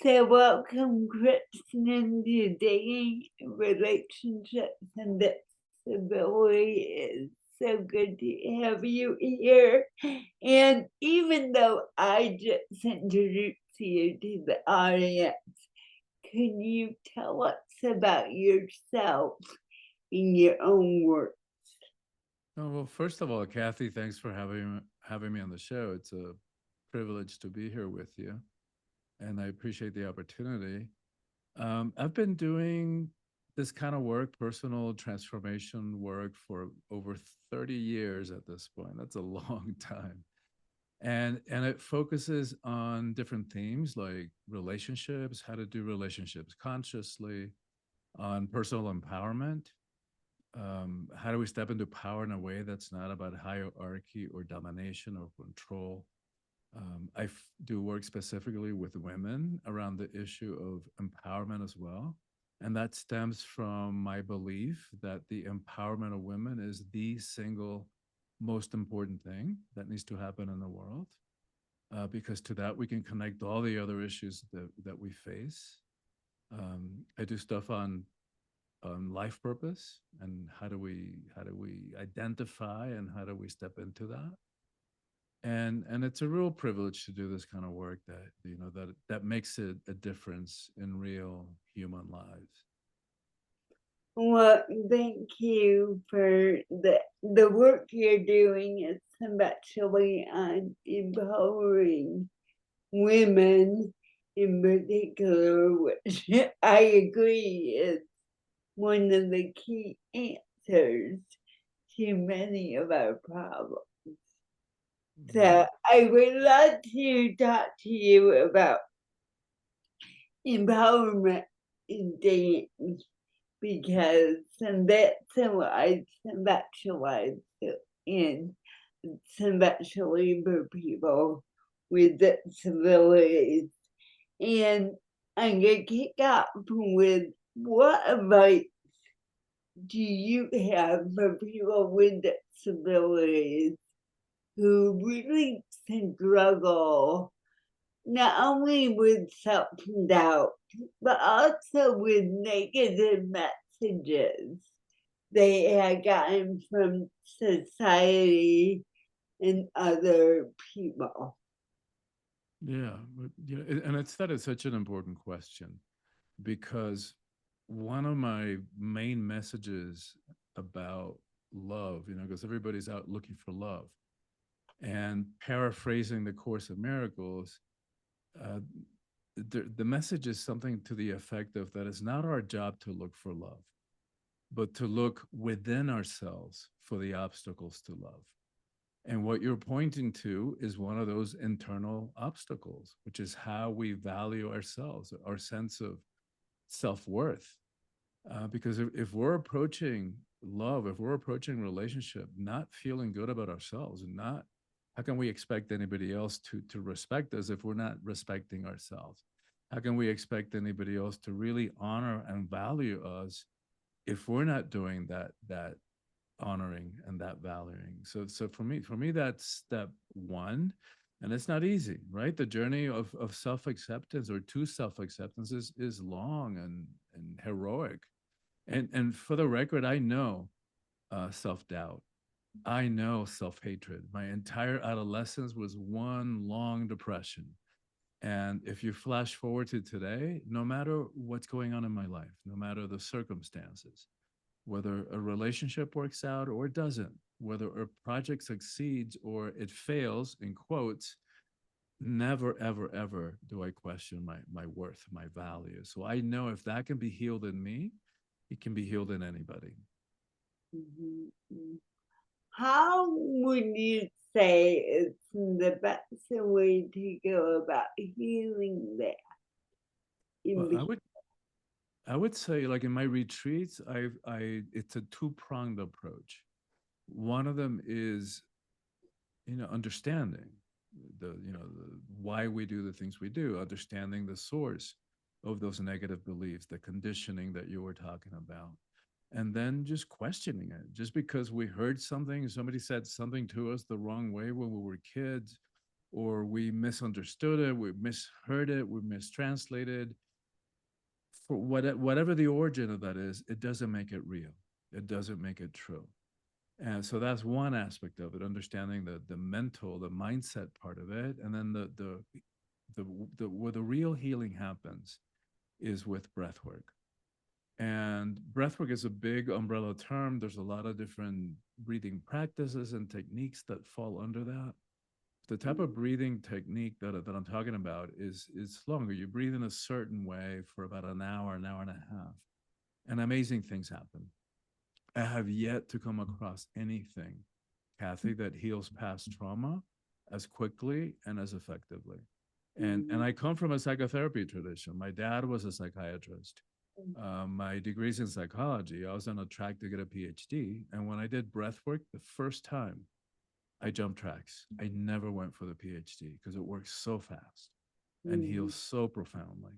So welcome, Kristen, to dating, relationships, and disability. It's so good to have you here. And even though I just introduced you to the audience, can you tell us about yourself in your own words? Oh, well, first of all, Kathy, thanks for having me on the show. It's a privilege to be here with you, and I appreciate the opportunity. I've been doing this kind of work, personal transformation work, for over 30 years at this point. That's a long time. And it focuses on different themes like relationships, how to do relationships consciously, on personal empowerment, how do we step into power in a way that's not about hierarchy or domination or control? Do work specifically with women around the issue of empowerment as well. And that stems from my belief that the empowerment of women is the single most important thing that needs to happen in the world. Because to that, we can connect all the other issues that we face. I do stuff on life purpose and how do we identify and how do we step into that, and it's a real privilege to do this kind of work that that makes it a difference in real human lives. Well, thank you for the work you're doing, especially on empowering women in particular, which I agree is one of the key answers to many of our problems. Yeah. So I would love to talk to you about empowerment in dance because some specialized in especially for people with disabilities. And I'm gonna kick off with what advice do you have for people with disabilities who really struggle not only with self doubt, but also with negative messages they had gotten from society and other people? Yeah, but, and it's that is such an important question because one of my main messages about love, because everybody's out looking for love, and paraphrasing the Course of Miracles, uh, the message is something to the effect of that it's not our job to look for love, but to look within ourselves for the obstacles to love. And what you're pointing to is one of those internal obstacles, which is how we value ourselves, our sense of self worth. Because if we're approaching love, if we're approaching relationship, not feeling good about ourselves, and not, how can we expect anybody else to respect us if we're not respecting ourselves? How can we expect anybody else to really honor and value us if we're not doing that honoring and that valuing? So for me that's step one, and it's not easy, right? The journey of self-acceptance or to self-acceptance is long and heroic. And for the record, I know self-doubt. I know self-hatred. My entire adolescence was one long depression. And if you flash forward to today, no matter what's going on in my life, no matter the circumstances, whether a relationship works out or it doesn't, whether a project succeeds or it fails, in quotes, never, ever, ever do I question my worth, my value. So I know if that can be healed in me, it can be healed in anybody. Mhm, mm. How would you say it's the best way to go about healing that in Well, the I would say, like in my retreats, it's a two-pronged approach. One of them is, understanding why we do the things we do, understanding the source of those negative beliefs, the conditioning that you were talking about, and then just questioning it. Just because we heard something, somebody said something to us the wrong way when we were kids, or we misunderstood it, we misheard it, we mistranslated. For whatever the origin of that is, it doesn't make it real. It doesn't make it true. And so that's one aspect of it, understanding the mental, the mindset part of it, and then where the real healing happens is with breath work. And breathwork is a big umbrella term. There's a lot of different breathing practices and techniques that fall under that. The type of breathing technique that I'm talking about is longer. You breathe in a certain way for about an hour and a half, and amazing things happen. I have yet to come across anything, Kathy, that heals past trauma as quickly and as effectively. And I come from a psychotherapy tradition. My dad was a psychiatrist. My degree's in psychology. I was on a track to get a PhD. And when I did breath work the first time, I jumped tracks. I never went for the PhD because it works so fast and heals so profoundly.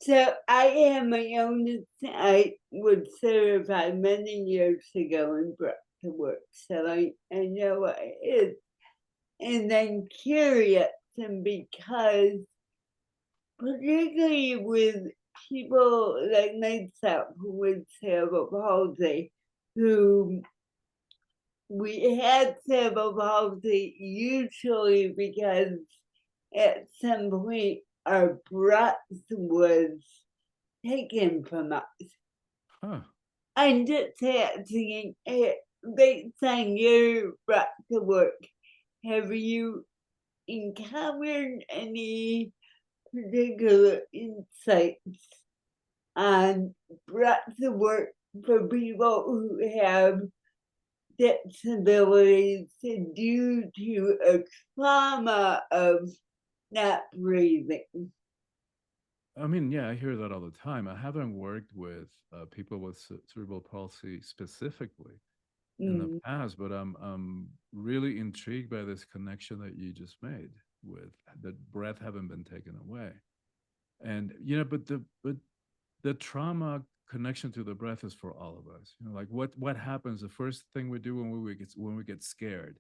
So I have my own, I was certified many years ago in breath work, so I know what it is. And I'm curious, and because particularly with people like myself who with cerebral palsy, who we had cerebral palsy usually because at some point our breath was taken from us. Huh. I'm just asking, based on your breath work, have you encountered any particular insights on breath work for people who have disabilities due to a trauma of not breathing? I mean, yeah, I hear that all the time. I haven't worked with people with cerebral palsy specifically in the Mm, past, but I'm really intrigued by this connection that you just made with that breath having been taken away. And but the trauma connection to the breath is for all of us. Like what happens the first thing we do when we get scared,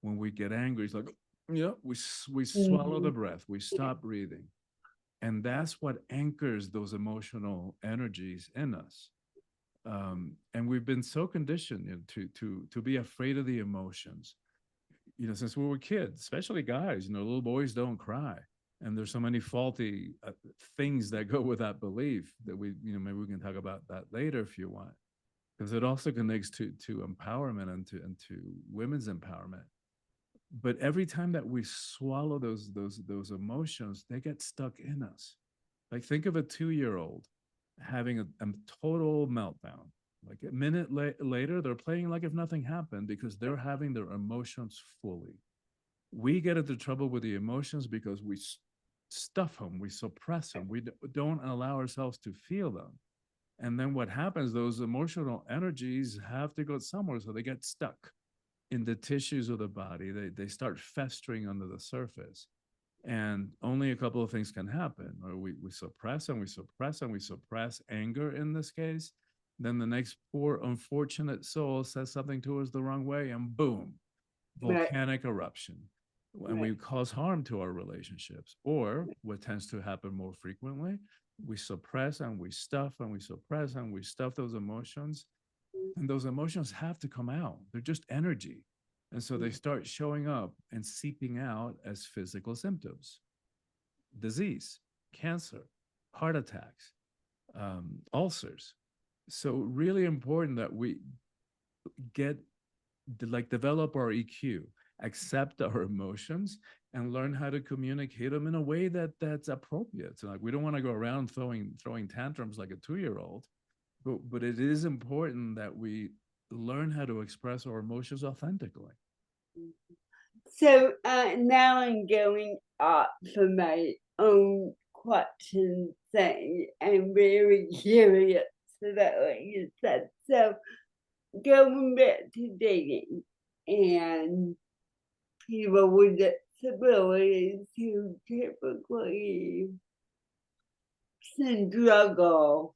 when we get angry, it's like yeah, we swallow the mhm, breath, we stop breathing. And that's what anchors those emotional energies in us. And we've been so conditioned, to be afraid of the emotions, since we were kids, especially guys. Little boys don't cry, and there's so many faulty things that go with that belief that maybe we can talk about that later if you want, because it also connects to empowerment and to women's empowerment. But every time that we swallow those emotions, they get stuck in us. Like, think of a 2-year-old having a total meltdown. Like a minute later, they're playing like if nothing happened because they're having their emotions fully. We get into trouble with the emotions because we stuff them, we suppress them, we don't allow ourselves to feel them. And then what happens, those emotional energies have to go somewhere, so they get stuck in the tissues of the body. They start festering under the surface. And only a couple of things can happen. Or we suppress and we suppress and we suppress anger in this case. Then the next poor, unfortunate soul says something to us the wrong way, and boom, right, volcanic eruption. And right, we cause harm to our relationships. Or what tends to happen more frequently, we suppress and we stuff and we suppress and we stuff those emotions. And those emotions have to come out. They're just energy. And so they start showing up and seeping out as physical symptoms: disease, cancer, heart attacks, ulcers. So, really important that we get, like, develop our EQ, accept our emotions, and learn how to communicate them in a way that's appropriate. So, like, we don't want to go around throwing tantrums like a 2-year-old, but it is important that we learn how to express our emotions authentically. So now I'm going up for my own question thing. I'm very curious about what you said. So going back to dating and people with disabilities who typically struggle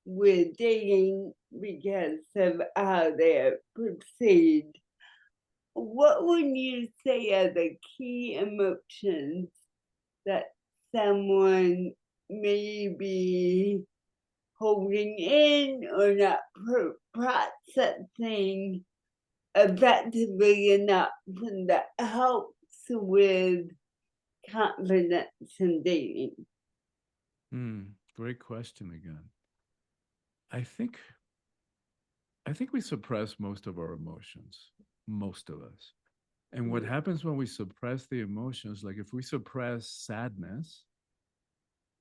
with dating because of how they're perceived. what would you say are the key emotions that someone may be holding in or not processing effectively enough, and that helps with confidence in dating? Great question again. I think I think we suppress most of our emotions, most of us. And what Mm, happens when we suppress the emotions, like if we suppress sadness,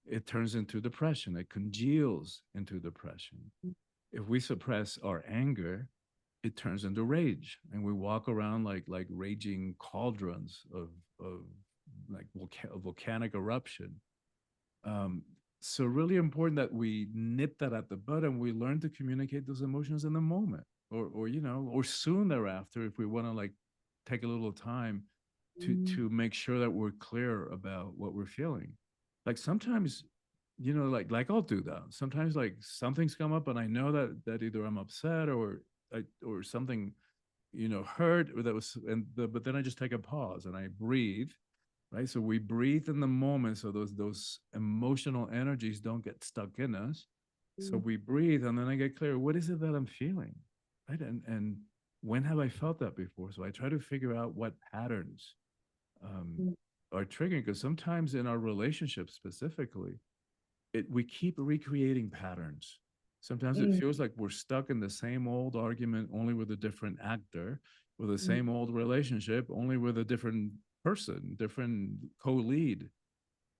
it turns into depression. It congeals into depression. If we suppress our anger, it turns into rage, and we walk around like raging cauldrons of like volcanic eruption. Um, so really important that we nip that at the bud and we learn to communicate those emotions in the moment, or or soon thereafter, if we want to like take a little time mm, to make sure that we're clear about what we're feeling. Like sometimes, like I'll do that. Sometimes like something's come up and I know that either I'm upset or something, hurt or that was but then I just take a pause and I breathe, right? So we breathe in the moment so those emotional energies don't get stuck in us. So mm, we breathe and then I get clear, what is it that I'm feeling? Right. And when have I felt that before? So I try to figure out what patterns um, mm, are triggering, because sometimes in our relationships specifically, we keep recreating patterns. Sometimes it mm, feels like we're stuck in the same old argument, only with a different actor, with the mm, same old relationship, only with a different person, different co-lead.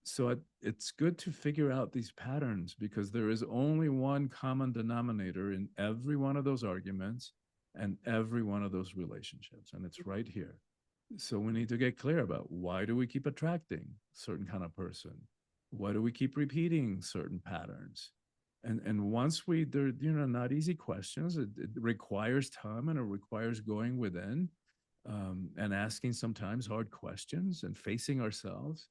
So it's good to figure out these patterns, because there is only one common denominator in every one of those arguments and every one of those relationships, and it's right here. So we need to get clear about, why do we keep attracting certain kind of person? Why do we keep repeating certain patterns? And once they're not easy questions. It requires time and it requires going within, and asking sometimes hard questions and facing ourselves.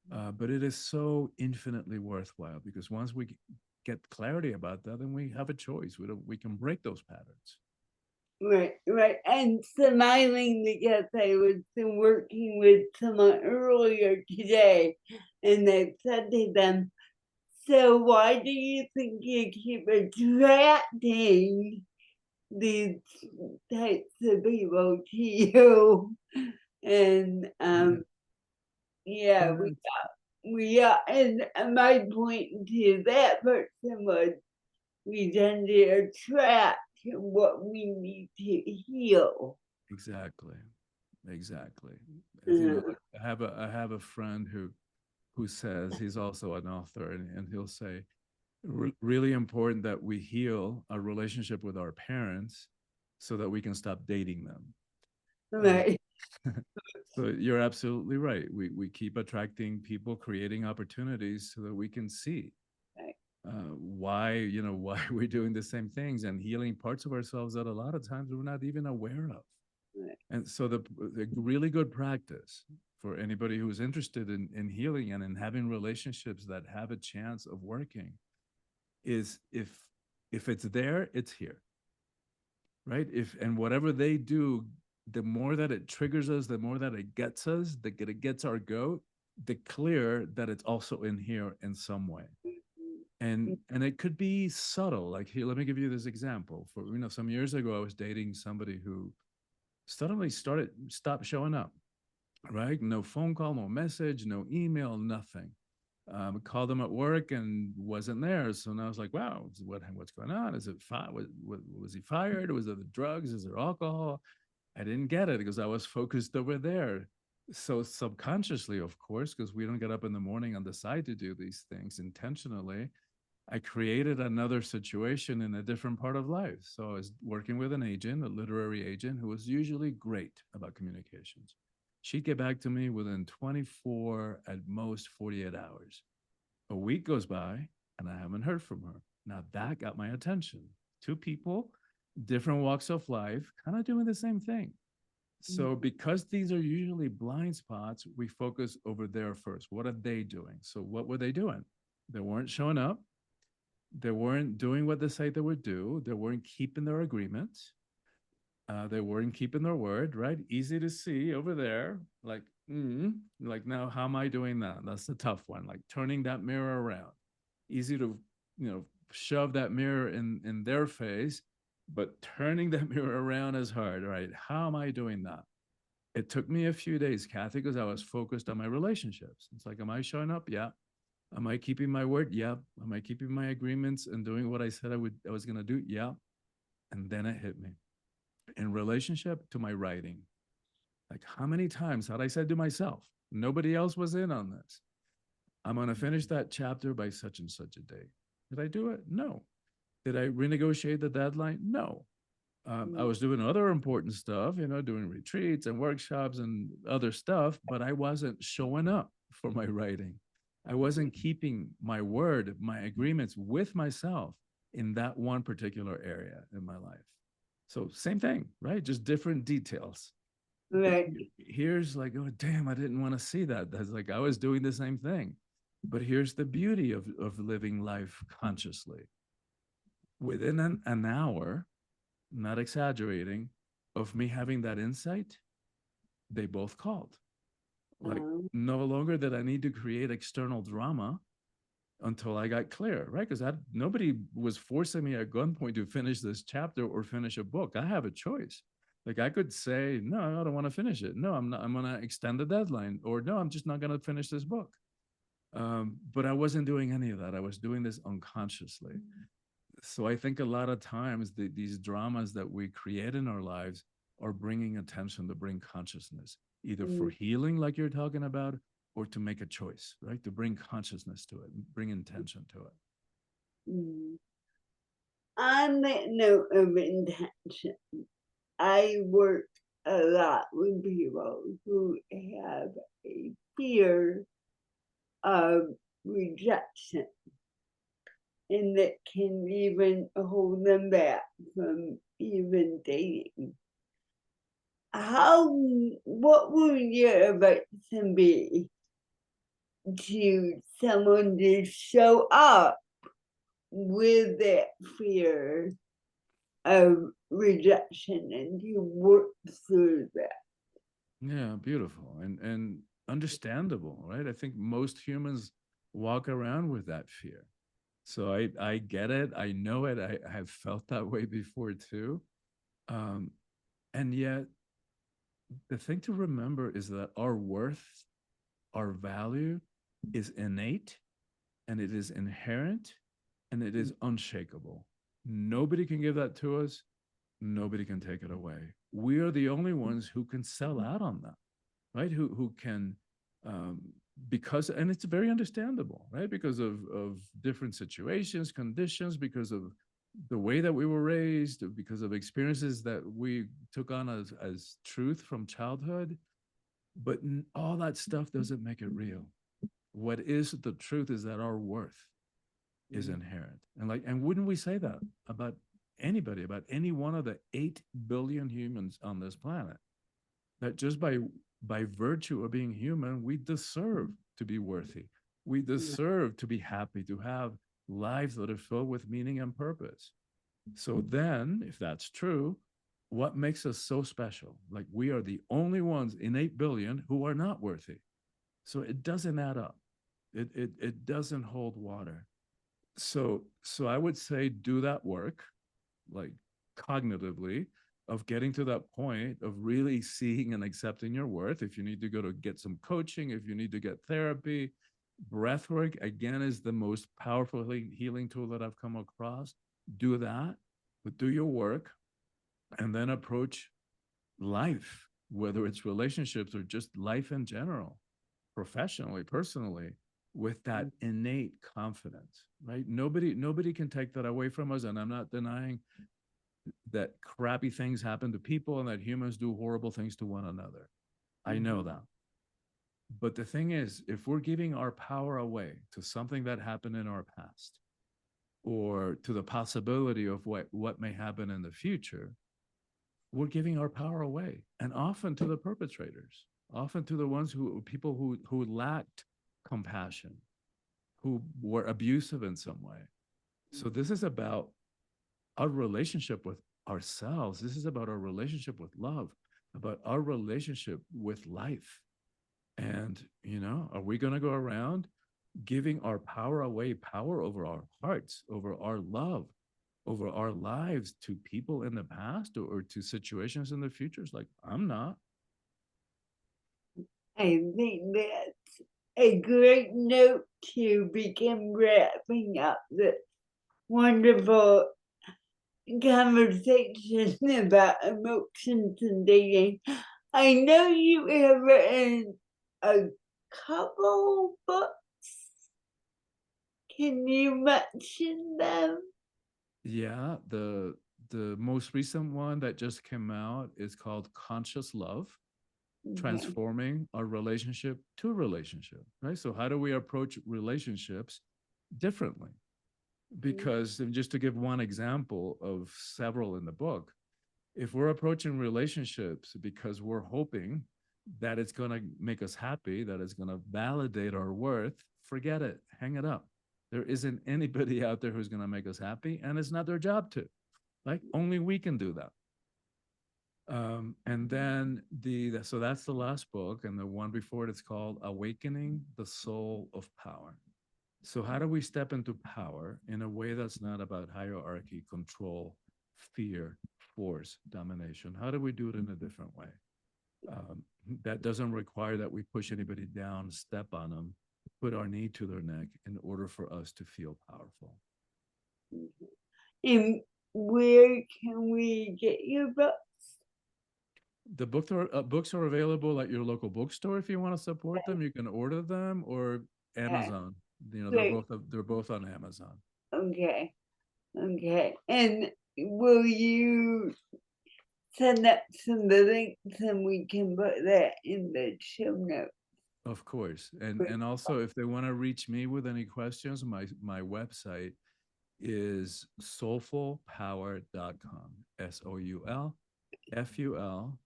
But it is so infinitely worthwhile, because once we get clarity about that, then we have a choice. We can break those patterns. right, right. And smiling because I was working with someone earlier today, and I said to them, "So why do you think you keep attracting these types of people to you?" And Yeah. yeah, And that's and my point to that person was, we tend to attract what we need to heal. exactly. Exactly. As you know, Uh, I have a friend who says, he's also an author, and he'll say, Really important that we heal our relationship with our parents so that we can stop dating them." Uh, right, so you're absolutely right. We keep attracting people, creating opportunities so that we can see right, why we're doing the same things and healing parts of ourselves that a lot of times we're not even aware of. right. And so the really good practice for anybody who's interested in healing and in having relationships that have a chance of working is, if it's there, it's here, right? If and whatever they do, the more that it triggers us, the more that it gets us, it gets our goat, the clear that it's also in here in some way. And it could be subtle. Like, here, let me give you this example. For some years ago, I was dating somebody who suddenly stopped showing up, right? No phone call, no message, no email, nothing. Called him at work and wasn't there. So now I was like, wow, what's going on? Is it was he fired? Was it the drugs? Is there alcohol? I didn't get it because I was focused over there. So subconsciously, of course, because we don't get up in the morning and decide to do these things intentionally, I created another situation in a different part of life. So I was working with an agent, a literary agent, who was usually great about communications. She'd get back to me within 24, at most 48 hours. A week goes by and I haven't heard from her. Now that got my attention. Two people, different walks of life, kind of doing the same thing. So, because these are usually blind spots, we focus over there first. What are they doing? So, what were they doing? They weren't showing up. They weren't doing what they say they would do. They weren't keeping their agreements. They weren't keeping their word, right? Easy to see over there. Like now, how am I doing that? That's the tough one. Like turning that mirror around. Easy to, shove that mirror in their face, but turning that mirror around is hard, right? How am I doing that? It took me a few days, Kathy, because I was focused on my relationships. It's like, am I showing up? Yeah. Am I keeping my word? Yeah. Am I keeping my agreements and doing what I said I was gonna do? Yeah. And then it hit me. In relationship to my writing, like how many times had I said to myself, nobody else was in on this, I'm gonna finish that chapter by such and such a day. Did I do it? No. Did I renegotiate the deadline? No. I was doing other important stuff, doing retreats and workshops and other stuff, but I wasn't showing up for my writing. I wasn't keeping my word, my agreements with myself in that one particular area in my life. So, same thing, right? Just different details. But Right. here's like, oh, damn, I didn't want to see that. That's like I was doing the same thing. But here's the beauty of living life consciously. Within an hour, not exaggerating, of me having that insight, they both called. Like, Um, no longer did I need to create external drama until I got clear, right? Because nobody was forcing me at gunpoint to finish this chapter or finish a book. I have a choice. Like I could say, no, I don't want to finish it. No, I'm not. I'm going to extend the deadline, or no, I'm just not going to finish this book. But I wasn't doing any of that. I was doing this unconsciously. So I think a lot of times these dramas that we create in our lives are bringing attention to bring consciousness, either for mm, healing, like you're talking about, or to make a choice, right? To bring consciousness to it, bring intention to it. mm. On that note of intention, I work a lot with people who have a fear of rejection, and that can even hold them back from even dating. What would your advice be to someone to show up with that fear of rejection and to work through that? Yeah, beautiful and understandable, right? I think most humans walk around with that fear. So I get it. I know it. I have felt that way before too. Um, and yet the thing to remember is that our worth, our value is innate and it is inherent and it is unshakable. Nobody can give that to us. Nobody can take it away. We are the only ones who can sell out on that, right? Who can, um, because, and it's very understandable, right? Because of different situations, conditions, because of the way that we were raised, because of experiences that we took on as truth from childhood. But all that stuff doesn't make it real. What is the truth is that our worth is inherent. And wouldn't we say that about anybody, about any one of the 8 billion humans on this planet? That just by virtue of being human, we deserve to be worthy. We deserve to be happy, to have lives that are filled with meaning and purpose. So then, if that's true, what makes us so special? Like we are the only ones in 8 billion who are not worthy. So it doesn't add up. It doesn't hold water. So I would say do that work, like cognitively, of getting to that point of really seeing and accepting your worth. If you need to go to get some coaching, if you need to get therapy, breath work again is the most powerful healing tool that I've come across. Do that, but do your work and then approach life, whether it's relationships or just life in general, professionally, personally, with that innate confidence, right? Nobody can take that away from us. And I'm not denying that crappy things happen to people and that humans do horrible things to one another. I know that. But the thing is, if we're giving our power away to something that happened in our past or to the possibility of what may happen in the future, we're giving our power away, and often to the perpetrators, often to the ones people who lacked compassion, who were abusive in some way. So this is about our relationship with ourselves. This is about our relationship with love, about our relationship with life. And, are we going to go around giving our power away, power over our hearts, over our love, over our lives to people in the past or to situations in the future? It's like, I'm not. I think that's a great note to begin wrapping up this wonderful conversation about emotions and dating. I know you have written a couple books. Can you mention them? Yeah, the most recent one that just came out is called Conscious Love, Okay. transforming our relationship to relationship, right? So how do we approach relationships differently? Because just to give one example of several in the book, if we're approaching relationships because we're hoping that it's going to make us happy, that it's going to validate our worth, forget it, hang it up. There isn't anybody out there who's going to make us happy, and it's not their job to. Like, only we can do that. And then so that's the last book, and the one before it's called Awakening the Soul of Power. So how do we step into power in a way that's not about hierarchy, control, fear, force, domination? How do we do it in a different way? That doesn't require that we push anybody down, step on them, put our knee to their neck in order for us to feel powerful. And where can we get your books? The books are available at your local bookstore. If you want to support them, you can order them, or Okay. Amazon. Great. They're both on Amazon. Okay. Okay. And will you send up some of the links and we can put that in the show notes? Of course. And also, if they want to reach me with any questions, my website is soulfulpower.com. SOULFULPOWER.com.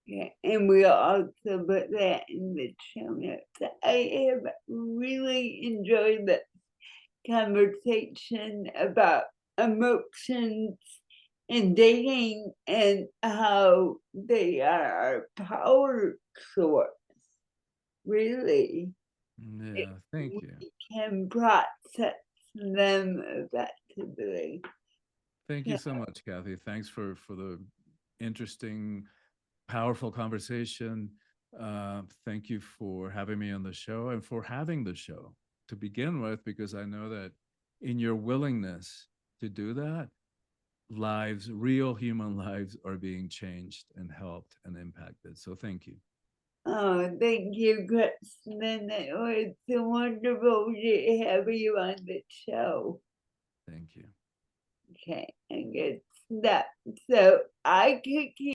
Yeah, and we'll also put that in the show notes. I have really enjoyed the conversation about emotions and dating and how they are our power source. Really, if Yeah, thank you. we can process them effectively. Thank you So, so much, Kathy. Thanks for the interesting, powerful conversation. Thank you for having me on the show and for having the show to begin with, because I know that in your willingness to do that, lives, real human lives, are being changed and helped and impacted. So thank you. oh, thank you, Kristen. It was so wonderful to have you on the show. Thank you. Okay, and good stuff. So I could keep